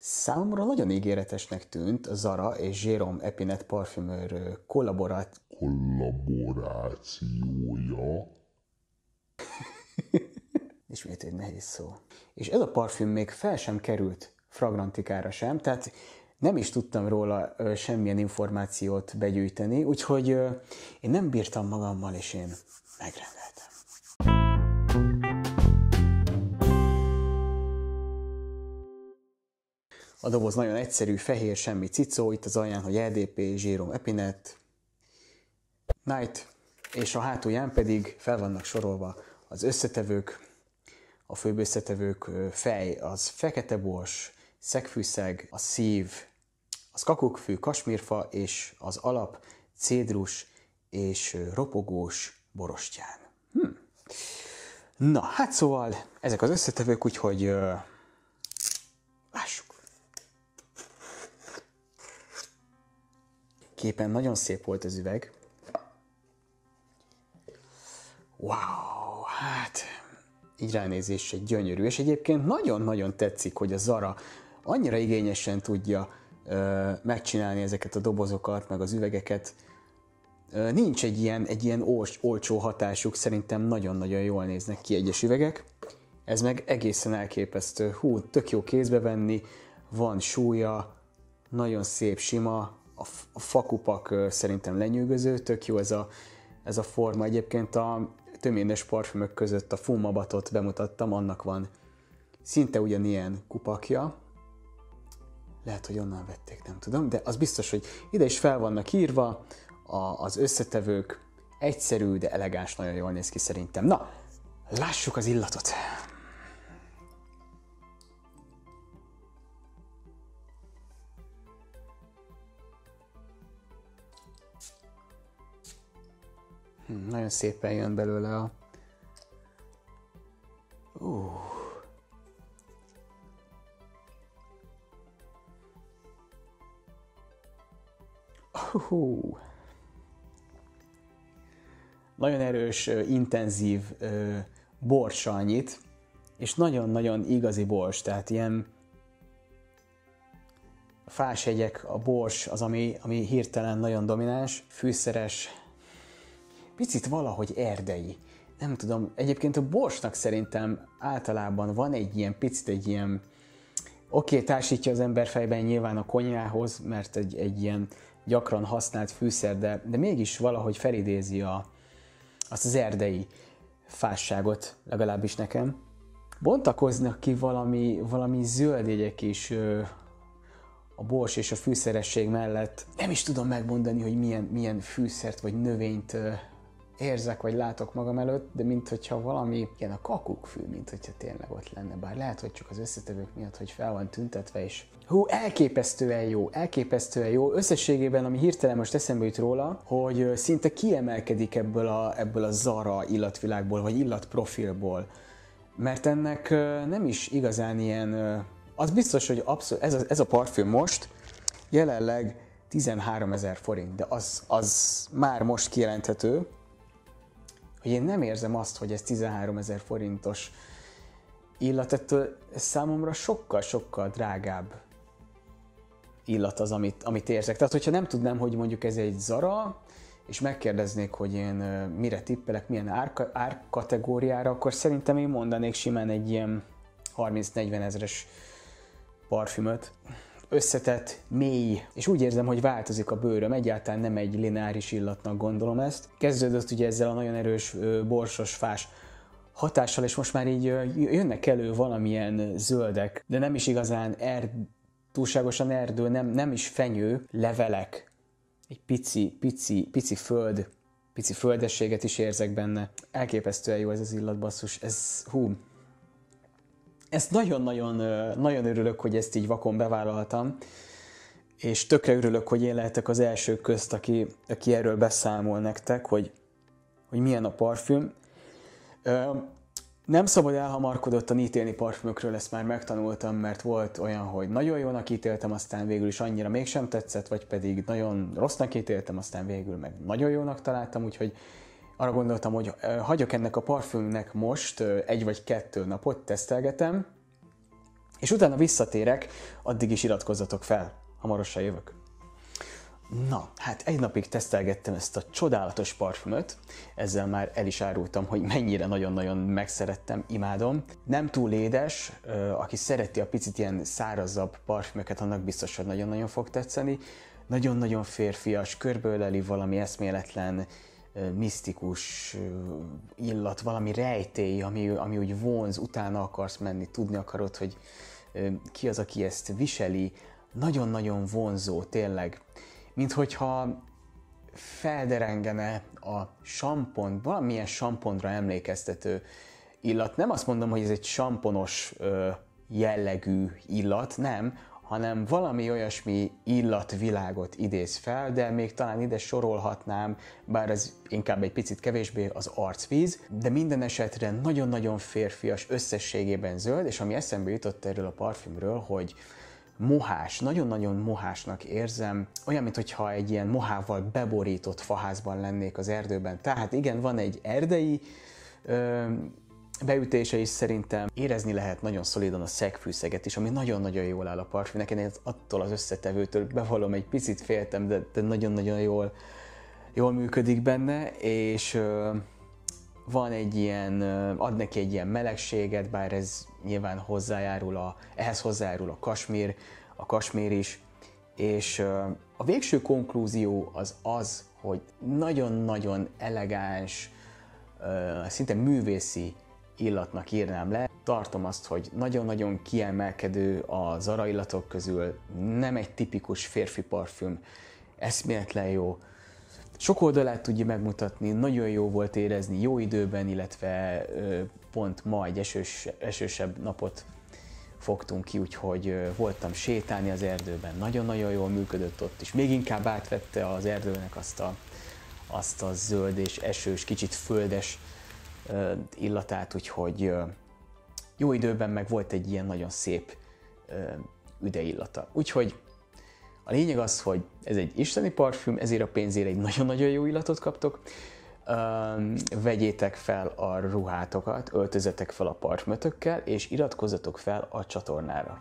Számomra nagyon ígéretesnek tűnt a Zara és Jérôme Epinette parfümőr kollaborációja. Ismét egy nehéz szó. És ez a parfüm még fel sem került Fragrantikára sem, tehát nem is tudtam róla semmilyen információt begyűjteni, úgyhogy én nem bírtam magammal, és én megrendeltem. A doboz nagyon egyszerű, fehér, semmi cicó, itt az alján, hogy EDP, Jérôme Epinette, Night, és a hátulján pedig fel vannak sorolva az összetevők, a főbb összetevők, fej, az fekete bors, szegfűszeg, a szív, az kakukkfű, kasmírfa, és az alap cédrus és ropogós borostyán. Na, hát szóval ezek az összetevők, úgyhogy lássuk. Képen nagyon szép volt az üveg. Wow, hát így ránézésre gyönyörű, és egyébként nagyon-nagyon tetszik, hogy a Zara annyira igényesen tudja megcsinálni ezeket a dobozokat, meg az üvegeket. Nincs egy ilyen olcsó hatásuk, szerintem nagyon-nagyon jól néznek ki egyes üvegek. Ez meg egészen elképesztő. Hú, tök jó kézbe venni, van súlya, nagyon szép, sima, a fakupak szerintem lenyűgöző, tök jó ez a forma. Egyébként a töménes parfümök között a Fumabatot bemutattam, annak van szinte ugyanilyen kupakja. Lehet, hogy onnan vették, nem tudom, de az biztos, hogy ide is fel vannak írva az összetevők. Egyszerű, de elegáns, nagyon jól néz ki szerintem. Na, lássuk az illatot! Nagyon szépen jön belőle a... Nagyon erős, intenzív borsa annyit, és nagyon-nagyon igazi bors, tehát ilyen fáshegyek, a bors az, ami hirtelen nagyon domináns, fűszeres, picit valahogy erdei. Nem tudom, egyébként a borsnak szerintem általában van egy ilyen oké, társítja az ember fejben nyilván a konyhához, mert egy ilyen gyakran használt fűszer, de mégis valahogy felidézi azt az erdei fásságot, legalábbis nekem. Bontakoznak ki valami zöld jegyek is a bors és a fűszeresség mellett. Nem is tudom megmondani, hogy milyen fűszert vagy növényt érzek, vagy látok magam előtt, de minthogyha valami, ilyen a kakukkfű, minthogyha tényleg ott lenne, bár lehet, hogy csak az összetevők miatt, hogy fel van tüntetve is. Elképesztően jó. Összességében, ami hirtelen most eszembe jut róla, hogy szinte kiemelkedik ebből a Zara illatvilágból, vagy illatprofilból. Mert ennek nem is igazán ilyen... Az biztos, hogy ez a parfüm most jelenleg 13 000 forint, de az már most kijelenthető, hogy én nem érzem azt, hogy ez 13 000 forintos illat, ettől számomra sokkal-sokkal drágább illat az, amit érzek. Tehát, hogyha nem tudnám, hogy mondjuk ez egy Zara, és megkérdeznék, hogy én mire tippelek, milyen árkategóriára, akkor szerintem én mondanék simán egy ilyen 30-40 ezres parfümöt. Összetett, mély, és úgy érzem, hogy változik a bőröm, egyáltalán nem egy lineáris illatnak gondolom ezt. Kezdődött ugye ezzel a nagyon erős borsos, fás hatással, és most már így jönnek elő valamilyen zöldek, de nem is igazán túlságosan erdő, nem is fenyő, levelek, egy pici föld, pici földességet is érzek benne. Elképesztően jó ez az illat, basszus, ezt nagyon örülök, hogy ezt így vakon bevállaltam, és tökre örülök, hogy én lehetek az elsők közt, aki erről beszámol nektek, hogy milyen a parfüm. Nem szabad elhamarkodottan ítélni parfümökről, ezt már megtanultam, mert volt olyan, hogy nagyon jónak ítéltem, aztán végül is annyira mégsem tetszett, vagy pedig nagyon rossznak ítéltem, aztán végül meg nagyon jónak találtam, úgyhogy arra gondoltam, hogy hagyok ennek a parfümnek most 1 vagy 2 napot, tesztelgetem, És utána visszatérek, addig is iratkozzatok fel, hamarosan jövök. Na, hát egy napig tesztelgettem ezt a csodálatos parfümöt, ezzel már el is árultam, hogy mennyire nagyon-nagyon megszerettem, imádom. Nem túl édes, aki szereti a picit ilyen szárazabb parfümöket, annak biztos, hogy nagyon-nagyon fog tetszeni. Nagyon-nagyon férfias, körbeöleli valami eszméletlen, misztikus illat, valami rejtély, ami úgy vonz, utána akarsz menni, tudni akarod, hogy ki az, aki ezt viseli. Nagyon-nagyon vonzó, tényleg. Mint hogyha felderengene a sampon, valamilyen samponra emlékeztető illat. Nem azt mondom, hogy ez egy samponos jellegű illat, nem, hanem valami olyasmi illatvilágot idéz fel, de még talán ide sorolhatnám, bár ez inkább egy picit kevésbé, az arcvíz, de minden esetre nagyon-nagyon férfias, összességében zöld, és ami eszembe jutott erről a parfümről, hogy mohás, nagyon-nagyon mohásnak érzem, olyan, mintha egy ilyen mohával beborított faházban lennék az erdőben. Tehát igen, van egy erdei beütése is szerintem. Érezni lehet nagyon szolidan a szegfűszeget is, ami nagyon-nagyon jól áll a parfümnek. Én attól az összetevőtől bevallom, egy picit féltem, de nagyon-nagyon jól működik benne, és van egy ilyen, ad neki egy ilyen melegséget, bár ez nyilván ehhez hozzájárul a kasmér is, és a végső konklúzió az, hogy nagyon-nagyon elegáns, szinte művészi illatnak írnám le. Tartom azt, hogy nagyon-nagyon kiemelkedő a Zara illatok közül, nem egy tipikus férfi parfüm, eszméletlen jó. Sok oldalát tudja megmutatni, nagyon jó volt érezni jó időben, illetve pont ma egy esősebb napot fogtunk ki, úgyhogy voltam sétálni az erdőben, nagyon-nagyon jól működött ott is. Még inkább átvette az erdőnek azt a zöld és esős, kicsit földes illatát, úgyhogy jó időben meg volt egy ilyen nagyon szép üde illata. Úgyhogy a lényeg az, hogy ez egy isteni parfüm, ezért a pénzért egy nagyon-nagyon jó illatot kaptok. Vegyétek fel a ruhátokat, öltözetek fel a parfümötökkel, és iratkozzatok fel a csatornára.